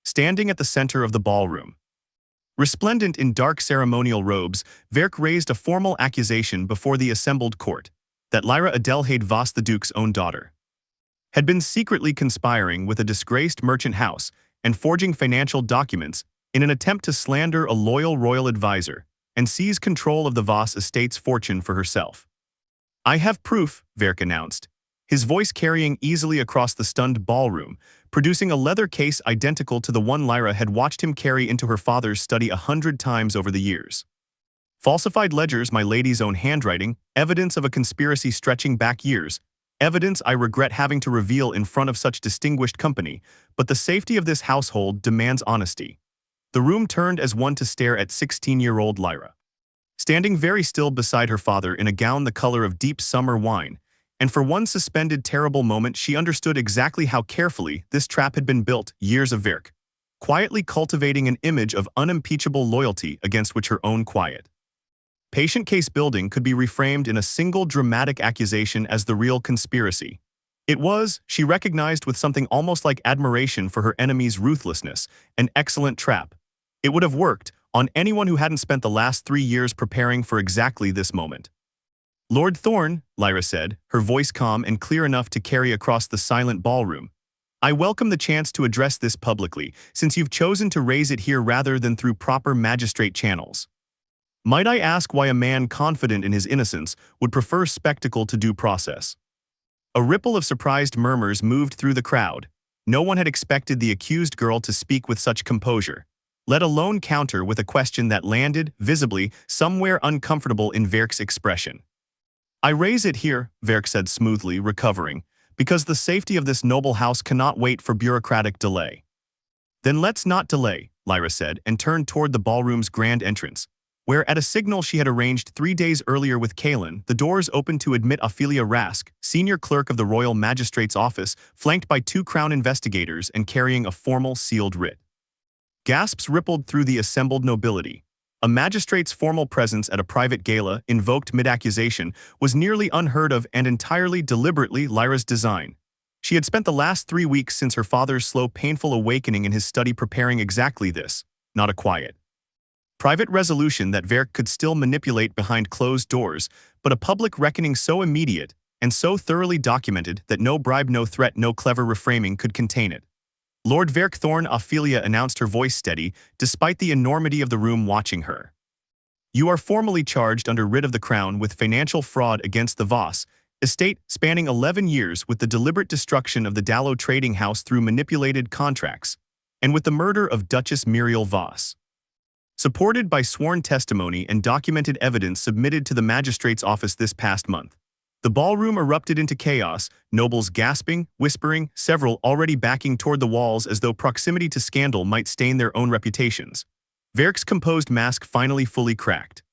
Standing at the center of the ballroom, resplendent in dark ceremonial robes, Verk raised a formal accusation before the assembled court that Lyra Adelheid Voss, the Duke's own daughter, had been secretly conspiring with a disgraced merchant house and forging financial documents in an attempt to slander a loyal royal advisor and seize control of the Voss estate's fortune for herself. "I have proof," Verk announced, his voice carrying easily across the stunned ballroom, producing a leather case identical to the one Lyra had watched him carry into her father's study 100 times over the years. "Falsified ledgers, my lady's own handwriting, evidence of a conspiracy stretching back years, evidence I regret having to reveal in front of such distinguished company, but the safety of this household demands honesty." The room turned as one to stare at 16-year-old Lyra, standing very still beside her father in a gown the color of deep summer wine, and for one suspended terrible moment she understood exactly how carefully this trap had been built. Years of Verk, quietly cultivating an image of unimpeachable loyalty against which her own quiet, patient case building could be reframed in a single dramatic accusation as the real conspiracy. It was, she recognized with something almost like admiration for her enemy's ruthlessness, an excellent trap. It would have worked on anyone who hadn't spent the last 3 years preparing for exactly this moment. "Lord Thorne," Lyra said, her voice calm and clear enough to carry across the silent ballroom, "I welcome the chance to address this publicly, since you've chosen to raise it here rather than through proper magistrate channels. Might I ask why a man confident in his innocence would prefer spectacle to due process?" A ripple of surprised murmurs moved through the crowd. No one had expected the accused girl to speak with such composure, let alone counter with a question that landed, visibly, somewhere uncomfortable in Verk's expression. "I raise it here," Verk said smoothly, recovering, "because the safety of this noble house cannot wait for bureaucratic delay." "Then let's not delay," Lyra said, and turned toward the ballroom's grand entrance, where at a signal she had arranged 3 days earlier with Kaelin, the doors opened to admit Ophelia Rask, senior clerk of the Royal Magistrate's office, flanked by 2 Crown investigators and carrying a formal sealed writ. Gasps rippled through the assembled nobility. A magistrate's formal presence at a private gala, invoked mid-accusation, was nearly unheard of and entirely deliberately Lyra's design. She had spent the last 3 weeks since her father's slow, painful awakening in his study preparing exactly this, not a quiet, private resolution that Verk could still manipulate behind closed doors, but a public reckoning so immediate and so thoroughly documented that no bribe, no threat, no clever reframing could contain it. "Lord Verk Thorne," Ophelia announced, her voice steady, despite the enormity of the room watching her. "You are formally charged under writ of the Crown with financial fraud against the Voss estate spanning 11 years, with the deliberate destruction of the Dallow trading house through manipulated contracts, and with the murder of Duchess Muriel Voss. Supported by sworn testimony and documented evidence submitted to the magistrate's office this past month." The ballroom erupted into chaos, nobles gasping, whispering, several already backing toward the walls as though proximity to scandal might stain their own reputations. Verk's composed mask finally fully cracked,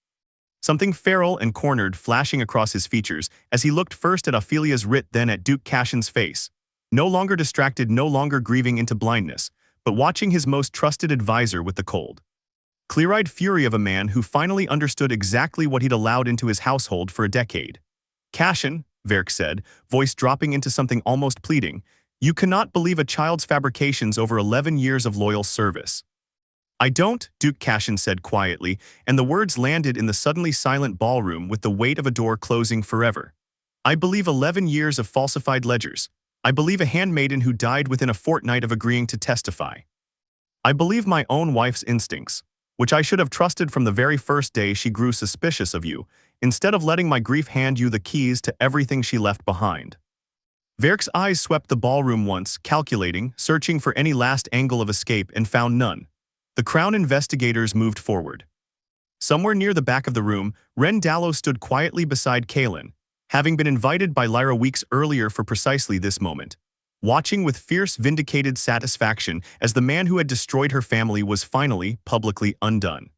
something feral and cornered flashing across his features as he looked first at Ophelia's writ, then at Duke Cassion's face. No longer distracted, no longer grieving into blindness, but watching his most trusted advisor with the cold, clear-eyed fury of a man who finally understood exactly what he'd allowed into his household for a decade. "Cassion," Verk said, voice dropping into something almost pleading, "you cannot believe a child's fabrications over 11 years of loyal service." "I don't," Duke Cassion said quietly, and the words landed in the suddenly silent ballroom with the weight of a door closing forever. "I believe 11 years of falsified ledgers. I believe a handmaiden who died within a fortnight of agreeing to testify. I believe my own wife's instincts, which I should have trusted from the very first day she grew suspicious of you, instead of letting my grief hand you the keys to everything she left behind." Verk's eyes swept the ballroom once, calculating, searching for any last angle of escape, and found none. The Crown investigators moved forward. Somewhere near the back of the room, Ren Dallow stood quietly beside Kaelin, having been invited by Lyra weeks earlier for precisely this moment, watching with fierce, vindicated satisfaction as the man who had destroyed her family was finally, publicly undone.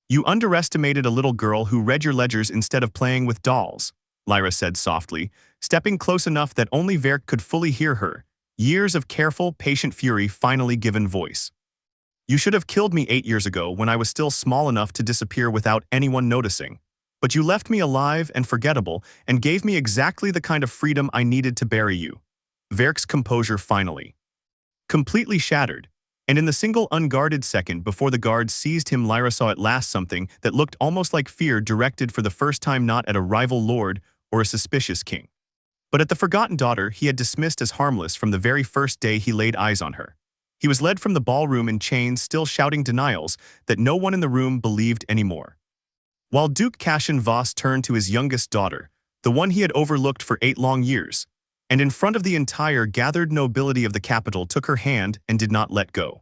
"You underestimated a little girl who read your ledgers instead of playing with dolls," Lyra said softly, stepping close enough that only Verk could fully hear her, years of careful, patient fury finally given voice. "You should have killed me 8 years ago when I was still small enough to disappear without anyone noticing. But you left me alive and forgettable and gave me exactly the kind of freedom I needed to bury you." Verk's composure finally completely shattered, and in the single unguarded second before the guards seized him, Lyra saw at last something that looked almost like fear directed for the first time not at a rival lord or a suspicious king, but at the forgotten daughter he had dismissed as harmless from the very first day he laid eyes on her. He was led from the ballroom in chains, still shouting denials that no one in the room believed anymore. While Duke Cassian Voss turned to his youngest daughter, the one he had overlooked for 8 long years, and in front of the entire gathered nobility of the capital took her hand and did not let go.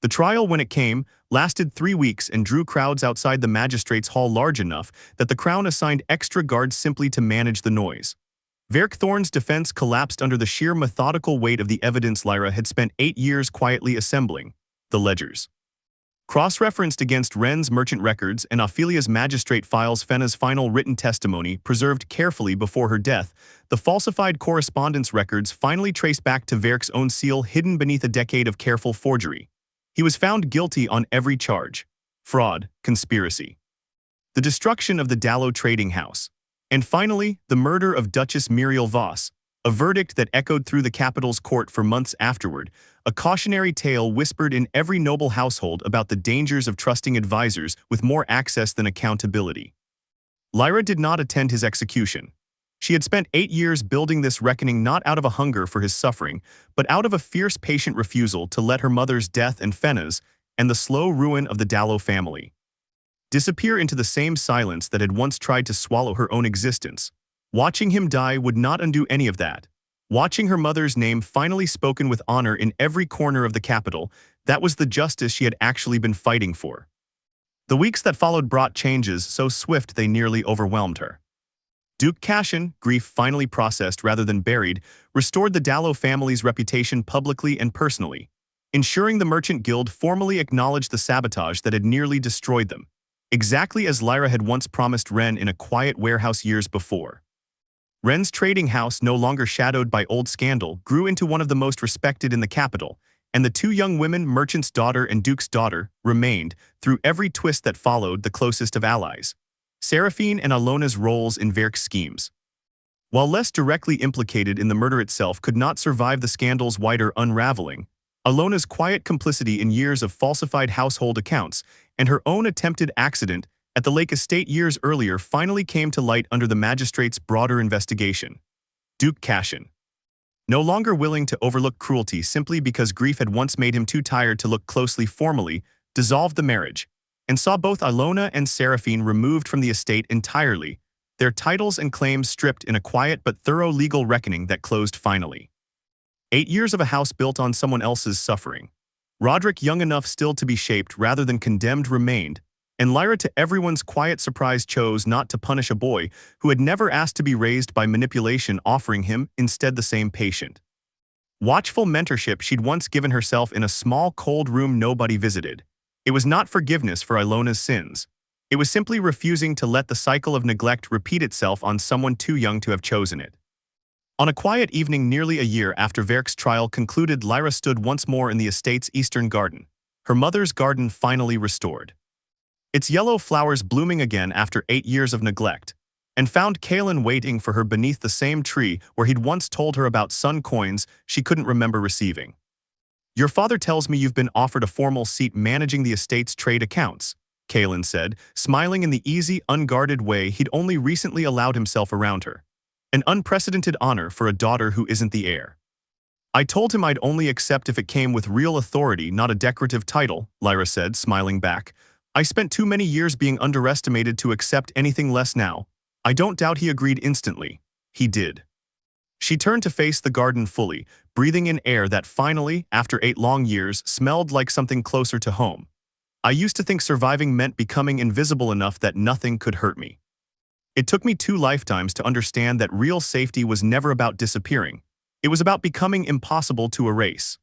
The trial, when it came, lasted 3 weeks and drew crowds outside the magistrates' hall large enough that the crown assigned extra guards simply to manage the noise. Verk Thorne's defense collapsed under the sheer methodical weight of the evidence Lyra had spent 8 years quietly assembling, the ledgers. Cross-referenced against Wren's merchant records and Ophelia's magistrate files, Fenna's final written testimony, preserved carefully before her death, the falsified correspondence records finally traced back to Verk's own seal hidden beneath a decade of careful forgery. He was found guilty on every charge: fraud, conspiracy, the destruction of the Dallow trading house, and finally, the murder of Duchess Muriel Voss, a verdict that echoed through the capital's court for months afterward, a cautionary tale whispered in every noble household about the dangers of trusting advisors with more access than accountability. Lyra did not attend his execution. She had spent 8 years building this reckoning not out of a hunger for his suffering, but out of a fierce patient refusal to let her mother's death and Fenna's, and the slow ruin of the Dallow family, disappear into the same silence that had once tried to swallow her own existence. Watching him die would not undo any of that. Watching her mother's name finally spoken with honor in every corner of the capital, that was the justice she had actually been fighting for. The weeks that followed brought changes so swift they nearly overwhelmed her. Duke Cassian, grief finally processed rather than buried, restored the Dallow family's reputation publicly and personally, ensuring the Merchant Guild formally acknowledged the sabotage that had nearly destroyed them, exactly as Lyra had once promised Wren in a quiet warehouse years before. Wren's trading house, no longer shadowed by old scandal, grew into one of the most respected in the capital, and the 2 young women, Merchant's daughter and Duke's daughter, remained, through every twist that followed, the closest of allies. Seraphine and Alona's roles in Verk's schemes, while less directly implicated in the murder itself, could not survive the scandal's wider unraveling. Alona's quiet complicity in years of falsified household accounts and her own attempted accident at the Lake Estate years earlier finally came to light under the magistrate's broader investigation. Duke Cassian, no longer willing to overlook cruelty simply because grief had once made him too tired to look closely formally, dissolved the marriage, and saw both Alona and Seraphine removed from the estate entirely, their titles and claims stripped in a quiet but thorough legal reckoning that closed finally. 8 years of a house built on someone else's suffering. Roderick, young enough still to be shaped rather than condemned, remained, and Lyra, to everyone's quiet surprise, chose not to punish a boy who had never asked to be raised by manipulation, offering him instead the same patient, watchful mentorship she'd once given herself in a small cold room nobody visited. It was not forgiveness for Ilona's sins. It was simply refusing to let the cycle of neglect repeat itself on someone too young to have chosen it. On a quiet evening nearly a year after Verk's trial concluded, Lyra stood once more in the estate's eastern garden, her mother's garden finally restored, its yellow flowers blooming again after 8 years of neglect, and found Kaelin waiting for her beneath the same tree where he'd once told her about sun coins she couldn't remember receiving. "Your father tells me you've been offered a formal seat managing the estate's trade accounts," Kaelin said, smiling in the easy, unguarded way he'd only recently allowed himself around her. "An unprecedented honor for a daughter who isn't the heir." "I told him I'd only accept if it came with real authority, not a decorative title," Lyra said, smiling back. "I spent too many years being underestimated to accept anything less now." I don't doubt he agreed instantly. He did. She turned to face the garden fully, breathing in air that finally, after 8 long years, smelled like something closer to home. "I used to think surviving meant becoming invisible enough that nothing could hurt me. It took me 2 lifetimes to understand that real safety was never about disappearing. It was about becoming impossible to erase."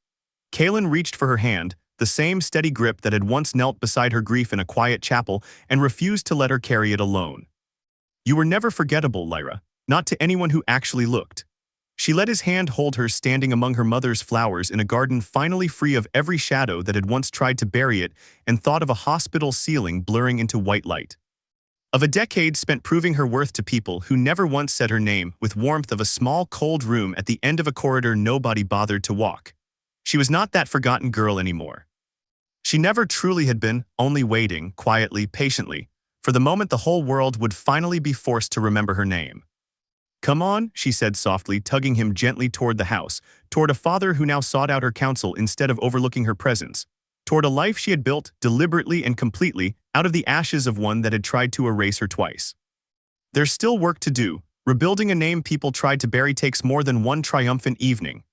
Kaelin reached for her hand, the same steady grip that had once knelt beside her grief in a quiet chapel, and refused to let her carry it alone. "You were never forgettable, Lyra, not to anyone who actually looked." She let his hand hold her, standing among her mother's flowers in a garden finally free of every shadow that had once tried to bury it, and thought of a hospital ceiling blurring into white light, of a decade spent proving her worth to people who never once said her name, with warmth of a small cold room at the end of a corridor nobody bothered to walk. She was not that forgotten girl anymore. She never truly had been, only waiting, quietly, patiently, for the moment the whole world would finally be forced to remember her name. "Come on," she said softly, tugging him gently toward the house, toward a father who now sought out her counsel instead of overlooking her presence, toward a life she had built, deliberately and completely, out of the ashes of one that had tried to erase her twice. "There's still work to do. Rebuilding a name people tried to bury takes more than one triumphant evening."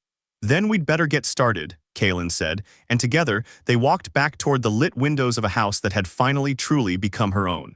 "Then we'd better get started," Kaelin said, and together they walked back toward the lit windows of a house that had finally truly become her own.